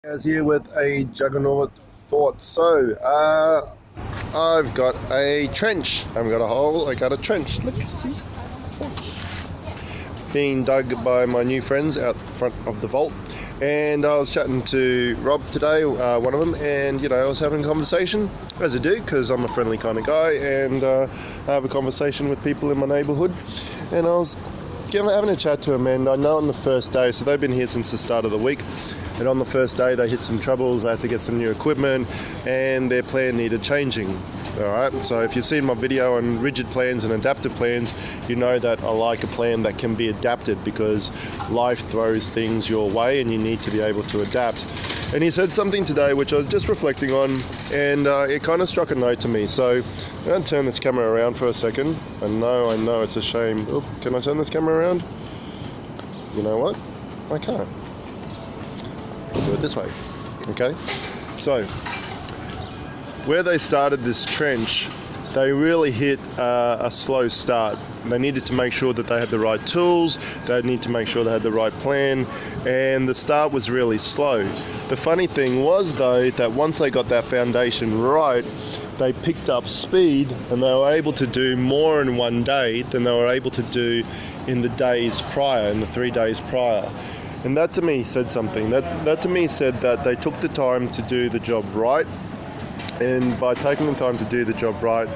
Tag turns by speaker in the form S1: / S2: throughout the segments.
S1: Guys here with a juggernaut thought. I've got a trench. I haven't got a hole, I got a trench. Look, see? Being dug by my new friends out front of the vault. And I was chatting to Rob today, one of them, and I was having a conversation, as I do, because I'm a friendly kind of guy, and I have a conversation with people in my neighbourhood. And I was having a chat to them, and I know on the first day, so they've been here since the start of the week, and on the first day they hit some troubles. They had to get some new equipment and their plan needed changing. Alright, so if you've seen my video on rigid plans and adaptive plans, you know that I like a plan that can be adapted, because life throws things your way and you need to be able to adapt. And he said something today which I was just reflecting on, and it kind of struck a note to me. So I'm going to turn this camera around for a second. I know it's a shame. Oh, can I turn this camera around? You know what? I can't. I'll do it this way. Okay? So, where they started this trench, they really hit a slow start. They needed to make sure that they had the right tools, they need to make sure they had the right plan, and the start was really slow. The funny thing was, though, that once they got that foundation right, they picked up speed and they were able to do more in one day than they were able to do in the days prior, in the 3 days prior. And that to me said something. That to me said that they took the time to do the job right. And by taking the time to do the job right,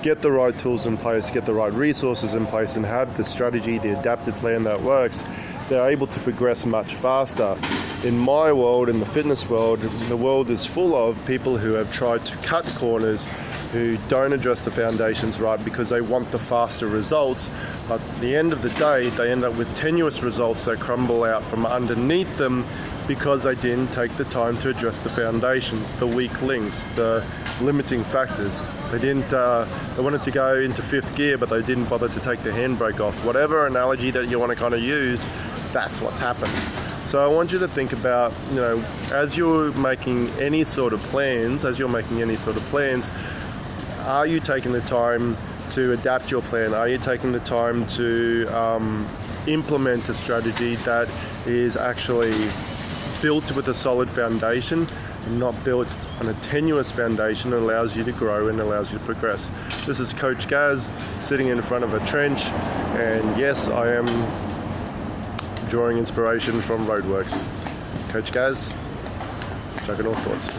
S1: get the right tools in place, get the right resources in place, and have the strategy, the adapted plan that works, they're able to progress much faster. In my world, in the fitness world, the world is full of people who have tried to cut corners, who don't address the foundations right because they want the faster results, but at the end of the day they end up with tenuous results that crumble out from underneath them because they didn't take the time to address the foundations, the weak links, the limiting factors. They wanted to go into fifth gear, but they didn't bother to take the handbrake off. Whatever analogy that you want to kind of use, that's what's happened. So I want you to think about, as you're making any sort of plans, are you taking the time to adapt your plan? Are you taking the time to implement a strategy that is actually built with a solid foundation and not built on a tenuous foundation that allows you to grow and allows you to progress? This is Coach Gaz sitting in front of a trench, and yes, I am drawing inspiration from roadworks. Coach Gaz, Juggernaut Thoughts.